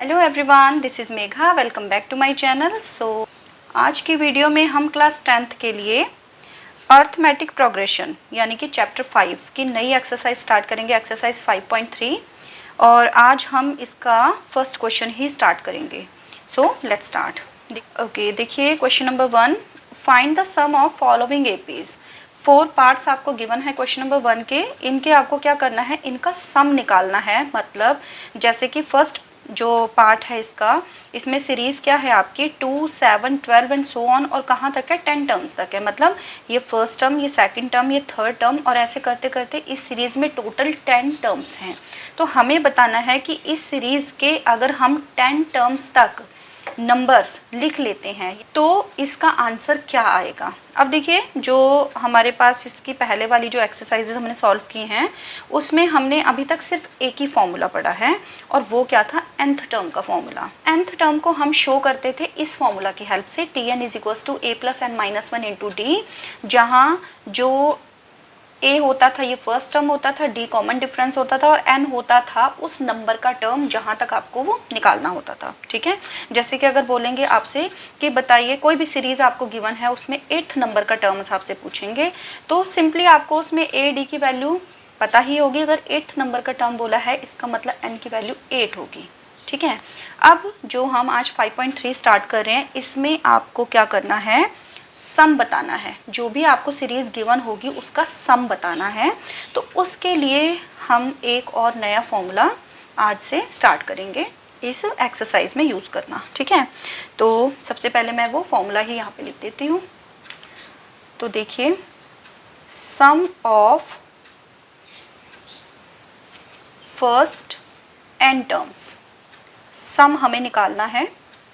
Hello everyone, this is Megha. Welcome back to my channel. आज की video में हम क्लास 10th के लिए अर्थमेटिक प्रोग्रेशन यानी कि चैप्टर 5 की नई एक्सरसाइज स्टार्ट करेंगे, एक्सरसाइज 5.3। और आज हम इसका फर्स्ट क्वेश्चन ही स्टार्ट करेंगे। So let's start. ओके, देखिए question number 1, find the sum of following APs. 4 parts आपको गिवन है क्वेश्चन नंबर 1 के। इनके आपको क्या करना है, इनका सम निकालना है। मतलब जैसे कि फर्स्ट जो पार्ट है इसमें सीरीज क्या है आपकी 2, 7, 12 एंड सो ऑन, और कहाँ तक है 10 टर्म्स तक है। मतलब ये फर्स्ट टर्म, ये सेकंड टर्म, ये थर्ड टर्म, और ऐसे करते करते इस सीरीज में टोटल 10 टर्म्स हैं। तो हमें बताना है कि इस सीरीज के अगर हम 10 टर्म्स तक नंबर्स लिख लेते हैं तो इसका आंसर क्या आएगा। अब देखिए, जो हमारे पास इसकी पहले वाली जो एक्सरसाइजेज हमने सॉल्व की हैं उसमें हमने अभी तक सिर्फ एक ही फॉर्मूला पढ़ा है, और वो क्या था, nth टर्म का फॉर्मूला। nth टर्म को हम शो करते थे इस फॉर्मूला की हेल्प से, Tn = a + n - 1 × d, जहाँ जो a होता था ये फर्स्ट टर्म होता था, d कॉमन डिफरेंस होता था, और n होता था उस नंबर का टर्म जहां तक आपको वो निकालना होता था। ठीक है, जैसे कि अगर बोलेंगे आपसे कि बताइए कोई भी सीरीज आपको गिवन है, उसमें 8th नंबर का टर्म आपसे पूछेंगे, तो सिंपली आपको उसमें a d की वैल्यू पता ही होगी। अगर 8th नंबर का टर्म बोला है, इसका मतलब n की वैल्यू 8 होगी। ठीक है, अब जो हम आज 5.3 स्टार्ट कर रहे हैं, इसमें आपको क्या करना है, सम बताना है। जो भी आपको सीरीज गिवन होगी उसका सम बताना है। तो उसके लिए हम एक और नया फॉर्मूला आज से स्टार्ट करेंगे इस एक्सरसाइज में यूज़ करना। ठीक है, तो सबसे पहले मैं वो फॉर्मूला ही यहाँ पे लिख देती हूँ। तो देखिए, सम ऑफ फर्स्ट n टर्म्स, सम हमें निकालना है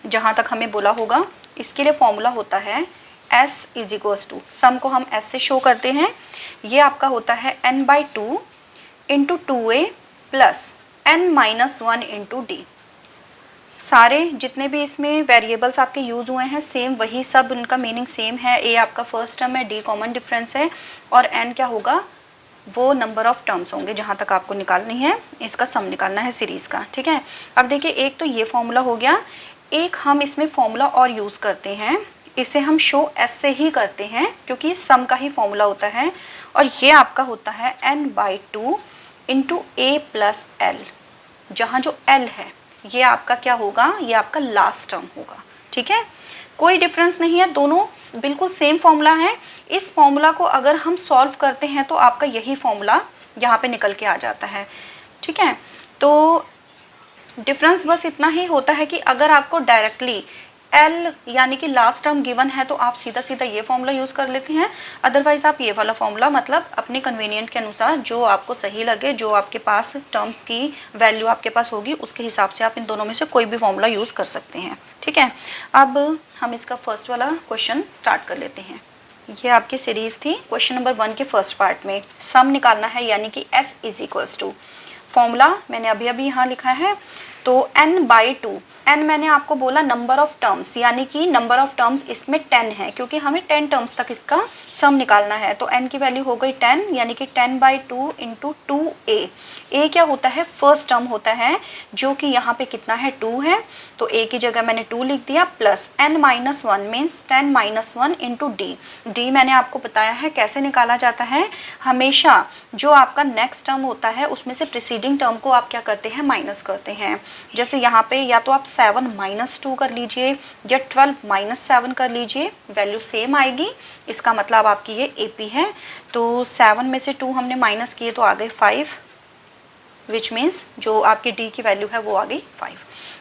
जहाँ तक हमें बोला होगा। इसके लिए फॉर्मूला होता है s = सम को हम s से शो करते हैं। ये आपका होता है n/2 × 2a + n - 1 × d। सारे जितने भी इसमें वेरिएबल्स आपके यूज हुए हैं सेम वही सब, उनका मीनिंग सेम है। a आपका फर्स्ट टर्म है, d कॉमन डिफरेंस है, और n क्या होगा, वो नंबर ऑफ टर्म्स होंगे जहाँ तक आपको निकालनी है, इसका सम निकालना है सीरीज़ का। ठीक है, अब देखिए, एक तो ये फॉर्मूला हो गया, एक हम इसमें फॉर्मूला और यूज़ करते हैं। इसे हम शो s से ही करते हैं क्योंकि सम का ही फॉर्मूला होता है, और ये आपका होता है n/2 × a + l, जहाँ जो l है ये आपका क्या होगा, ये आपका लास्ट टर्म होगा। ठीक है, कोई डिफरेंस नहीं है, दोनों बिल्कुल सेम फॉर्मूला है। इस फॉर्मूला को अगर हम सॉल्व करते हैं तो आपका यही फॉर्मूला यहाँ पे निकल के आ जाता है। ठीक है, तो डिफरेंस बस इतना ही होता है कि अगर आपको डायरेक्टली L यानी कि लास्ट टर्म गिवन है तो आप सीधा सीधा ये फॉर्मूला यूज़ कर लेते हैं। अदरवाइज आप ये वाला फॉर्मूला, मतलब अपने कन्वीनियंट के अनुसार जो आपको सही लगे, जो आपके पास टर्म्स की वैल्यू आपके पास होगी उसके हिसाब से आप इन दोनों में से कोई भी फॉर्मूला यूज़ कर सकते हैं। ठीक है, अब हम इसका फर्स्ट वाला क्वेश्चन स्टार्ट कर लेते हैं। ये आपकी सीरीज थी क्वेश्चन नंबर 1 के फर्स्ट पार्ट में सम निकालना है, यानी कि s = फॉर्मूला मैंने अभी अभी यहाँ लिखा है। तो n/2, n मैंने आपको बोला नंबर ऑफ टर्म्स, यानी कि नंबर ऑफ टर्म्स इसमें 10 है क्योंकि हमें 10 टर्म्स तक इसका सम निकालना है। तो n की वैल्यू हो गई 10, यानी कि 10/2 × 2a। a क्या होता है, फर्स्ट टर्म होता है, जो कि यहाँ पे कितना है, 2 है। तो a की जगह मैंने 2 लिख दिया, plus n - 1 means 10 - 1 × d। d मैंने आपको बताया है कैसे निकाला जाता है। हमेशा जो आपका नेक्स्ट टर्म होता है उसमें से प्रीसीडिंग टर्म को आप क्या करते हैं, माइनस करते हैं। जैसे यहाँ पे या तो आप 7 - 2 कर लीजिए या 12 - 7 कर लीजिए, वैल्यू सेम आएगी। इसका मतलब आपकी ये AP है। तो 7 में से 2 हमने माइनस किए तो आ गए 5, विच मीन्स जो आपकी D की वैल्यू है वो आ गई 5।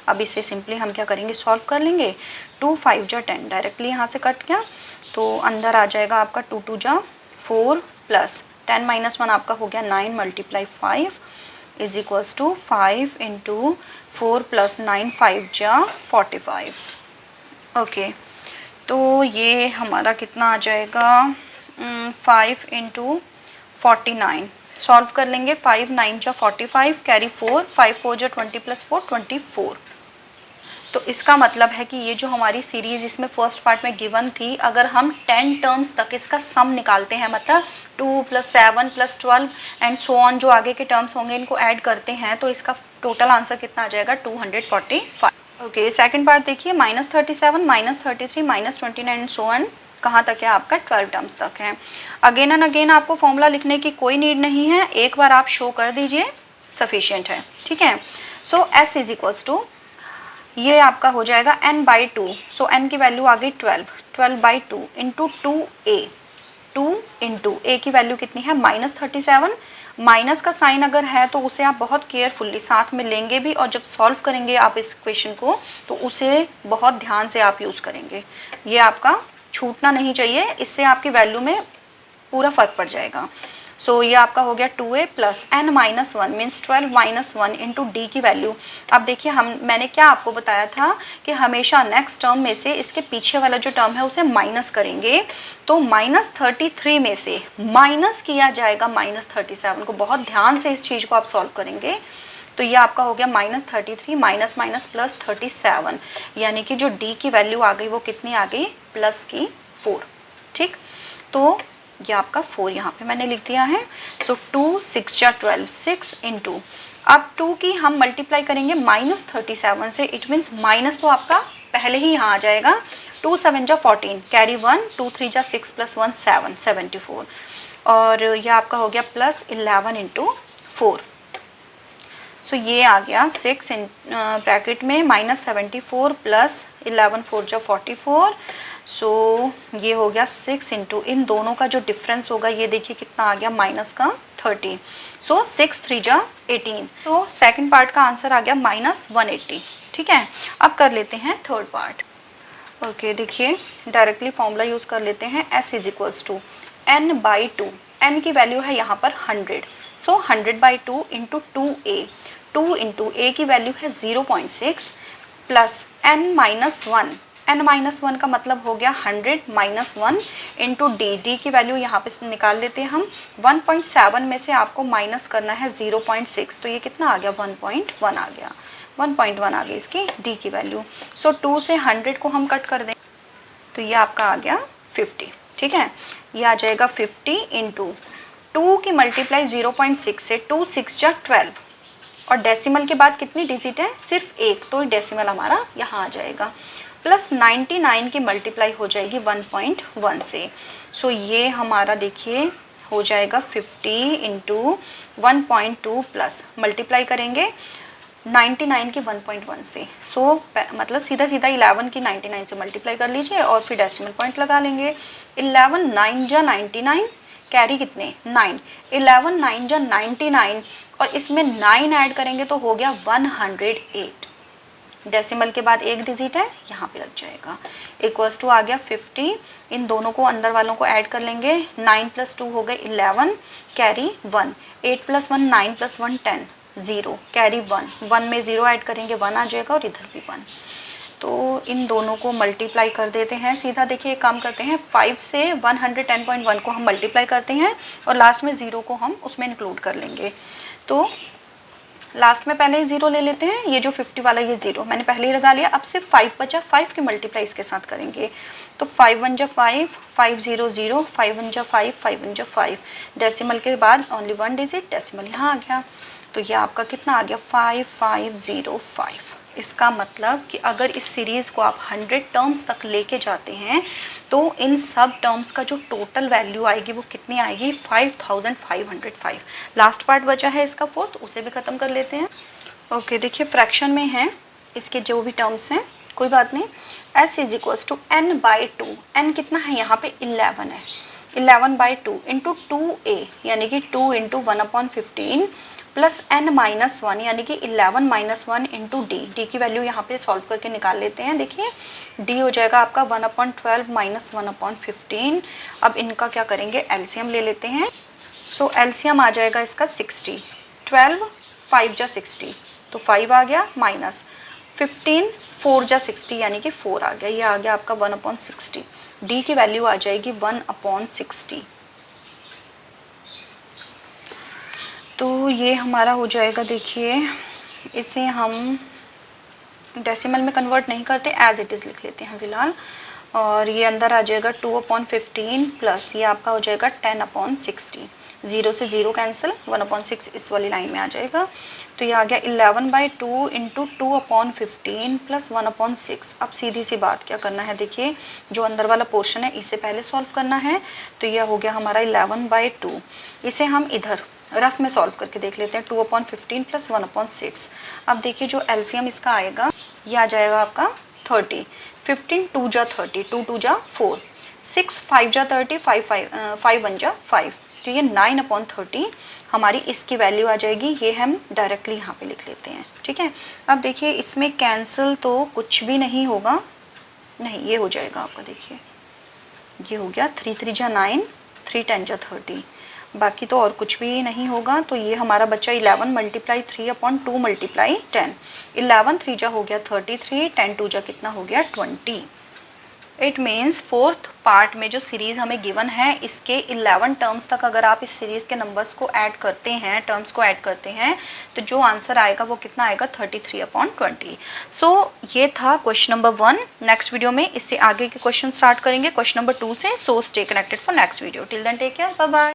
अब इसे सिंपली हम क्या करेंगे, सॉल्व कर लेंगे। 2 × 5 = 10, डायरेक्टली यहाँ से कट गया, तो अंदर आ जाएगा आपका 2 × 2 = 4 प्लस 10 - 1 आपका हो गया 9 × 5 = 5 × 4 + 9 5 = 45। ओके, तो ये हमारा कितना आ जाएगा, 5 × 49। सॉल्व कर लेंगे, 5 × 9 = 45, कैरी 4, 5 × 4 = 20 + 4 24। तो इसका मतलब है कि ये जो हमारी सीरीज इसमें फर्स्ट पार्ट में गिवन थी, अगर हम 10 टर्म्स तक इसका सम निकालते हैं, मतलब 2 + 7 + 12 एंड सो ऑन, जो आगे के टर्म्स होंगे इनको ऐड करते हैं, तो इसका टोटल आंसर कितना आ जाएगा 245। ओके, सेकंड पार्ट देखिए, -37, -33, -29 एंड सो ऑन, कहाँ तक है आपका 12 टर्म्स तक है। अगेन एंड अगेन आपको फॉर्मूला लिखने की कोई नीड नहीं है, एक बार आप शो कर दीजिए सफिशिएंट है, ठीक है। सो s इज इक्वल्स टू, ये आपका हो जाएगा n/2, सो n की वैल्यू आ गई 12/2 इंटू 2a, 2 इंटू a की वैल्यू कितनी है -37, माइनस का साइन अगर है तो उसे आप बहुत केयरफुली साथ में लेंगे भी, और जब सॉल्व करेंगे आप इस क्वेश्चन को तो उसे बहुत ध्यान से आप यूज़ करेंगे, ये आपका छूटना नहीं चाहिए, इससे आपकी वैल्यू में पूरा फर्क पड़ जाएगा। सो ये आपका हो गया 2a plus n-1 means 12-1 into D की वैल्यू। अब देखिए मैंने क्या आपको बताया था कि हमेशा नेक्स्ट टर्म में से इसके पीछे वाला जो टर्म है उसे माइनस करेंगे, तो -33 में से माइनस किया जाएगा -37 को। बहुत ध्यान से इस चीज़ को आप सॉल्व करेंगे, तो ये आपका हो गया -33 माइनस माइनस प्लस 37, यानी कि जो डी की वैल्यू आ गई वो कितनी आ गई प्लस की 4, ठीक। तो ये आपका 4 यहाँ पे मैंने लिख दिया है। सो 2 6 जा 12, 6 इंटू, अब 2 की हम मल्टीप्लाई करेंगे -37 से, इट मीन्स माइनस तो आपका पहले ही यहाँ आ जाएगा, 2 7 जा 14, कैरी 1, 2 3 जा 6 प्लस 1 7, 74, और ये आपका हो गया प्लस 11 इंटू 4। सो ये आ गया 6 इन ब्रैकेट में -74 प्लस 11 4 जा 44, सो ये हो गया 6 इंटू, इन दोनों का जो डिफरेंस होगा ये देखिए कितना आ गया माइनस का 30, सो 6 3 जा 18। सो सेकंड पार्ट का आंसर आ गया -180, ठीक है। अब कर लेते हैं थर्ड पार्ट। ओके, देखिए डायरेक्टली फॉर्मूला यूज़ कर लेते हैं, s is equals to n/2, n की वैल्यू है यहाँ पर 100, so 100/2 into 2a, 2 into a की वैल्यू है 0.6 प्लस n-1, n-1 का मतलब हो गया 100 - 1 इंटू डी की वैल्यू यहाँ पे निकाल लेते हैं हम, 1.7 में से आपको माइनस करना है 0.6, तो ये कितना आ गया 1.1 आ गया, 1.1 आ गई इसकी डी की वैल्यू। सो 2 से 100 को हम कट कर दें तो ये आपका आ गया 50, ठीक है। ये आ जाएगा 50 इंटू 2 की मल्टीप्लाई 0.6 से, 2 6 जा 12, और डेसिमल के बाद कितनी डिजिट है सिर्फ एक, तो डेसिमल हमारा यहाँ आ जाएगा, प्लस 99 की मल्टीप्लाई हो जाएगी 1.1 से। सो ये हमारा देखिए हो जाएगा 50 इंटू 1.2 प्लस मल्टीप्लाई करेंगे 99 की 1.1 से, सो मतलब सीधा सीधा 11 की 99 से मल्टीप्लाई कर लीजिए और फिर डेसिमल पॉइंट लगा लेंगे। 11 9 जा 99, कैरी कितने 9, 11 9 जा 99, और इसमें 9 ऐड करेंगे तो हो गया 108, डेसिमल के बाद एक डिजिट है यहाँ पे लग जाएगा, इक्वल्स टू आ गया 50, इन दोनों को अंदर वालों को ऐड कर लेंगे, 9 + 2 हो गए 11, कैरी 1, 8 + 1 9 + 1 10, 0 कैरी 1 में 0 ऐड करेंगे 1 आ जाएगा, और इधर भी 1, तो इन दोनों को मल्टीप्लाई कर देते हैं सीधा। देखिए एक काम करते हैं, 5 से 110.1 को हम मल्टीप्लाई करते हैं और लास्ट में 0 को हम उसमें इंक्लूड कर लेंगे, तो लास्ट में पहले ही 0 ले लेते हैं, ये जो 50 वाला ये 0 मैंने पहले ही लगा लिया। अब सिर्फ 5 बचा, 5 की मल्टीप्लाई इसके साथ करेंगे, तो 5 1 जा 5, 5 0 0, 5 1 जा 5, 5 1 जा 5, डेसिमल के बाद ओनली 1 डिजिट, डेसिमल यहाँ आ गया, तो ये आपका कितना आ गया 5505। इसका मतलब कि अगर इस सीरीज़ को आप 100 टर्म्स तक लेके जाते हैं तो इन सब टर्म्स का जो टोटल वैल्यू आएगी वो कितनी आएगी 5505। लास्ट पार्ट बचा है इसका फोर्थ, उसे भी ख़त्म कर लेते हैं। ओके, देखिए फ्रैक्शन में है इसके जो भी टर्म्स हैं, कोई बात नहीं। s is equals to n/2, n कितना है यहाँ पे 11 है, 11/2 इंटू 2a यानी कि 2 इंटू 1/15 प्लस n-1 यानी कि 11 - 1 इंटू डी की वैल्यू यहाँ पे सॉल्व करके निकाल लेते हैं। देखिए d हो जाएगा आपका 1/12 माइनस 1/15। अब इनका क्या करेंगे, एलसीएम ले लेते हैं। सो एलसीएम आ जाएगा इसका 60, 12 5 जा 60 तो 5 आ गया, माइनस 15 4 जा 60 यानी कि 4 आ गया, ये आ गया आपका 1/60। डी की वैल्यू आ जाएगी 1/60, तो ये हमारा हो जाएगा। देखिए इसे हम डेसिमल में कन्वर्ट नहीं करते, एज इट इज़ लिख लेते हैं फिलहाल, और ये अंदर आ जाएगा 2/15 प्लस ये आपका हो जाएगा 10/60। 0 से 0 कैंसिल, 1/6 इस वाली लाइन में आ जाएगा। तो ये आ गया 11/2 इंटू 2/15 प्लस 1/6। अब सीधी सी बात क्या करना है, देखिए जो अंदर वाला पोर्शन है इसे पहले सॉल्व करना है। तो यह हो गया हमारा 11/2। इसे हम इधर रफ में सॉल्व करके देख लेते हैं, 2/15 प्लस 1/6। अब देखिए जो एलसीएम इसका आएगा ये आ जाएगा आपका 30। 15 2 जा 30, 2 2 जा 4, 6 5 जा 30, 5 1 जा 5। तो ये 9/30 हमारी इसकी वैल्यू आ जाएगी। ये हम डायरेक्टली यहाँ पे लिख लेते हैं, ठीक है। अब देखिए इसमें कैंसिल तो कुछ भी नहीं होगा, नहीं ये हो जाएगा आपका, देखिए ये हो गया 3 3 जा 9, 3 10 जा 30, बाकी तो और कुछ भी नहीं होगा। तो ये हमारा बच्चा 11 मल्टीप्लाई 3/2 मल्टीप्लाई 10, 11 3 जा हो गया 33, 10 2 जा कितना हो गया 20। इट मीन्स फोर्थ पार्ट में जो सीरीज़ हमें गिवन है इसके 11 टर्म्स तक अगर आप इस सीरीज़ के नंबर्स को ऐड करते हैं, टर्म्स को ऐड करते हैं, तो जो आंसर आएगा वो कितना आएगा 33/20। सो ये था क्वेश्चन नंबर 1। नेक्स्ट वीडियो में इससे आगे के क्वेश्चन स्टार्ट करेंगे क्वेश्चन नंबर 2 से। So stay connected for next video. Till then take care, bye bye.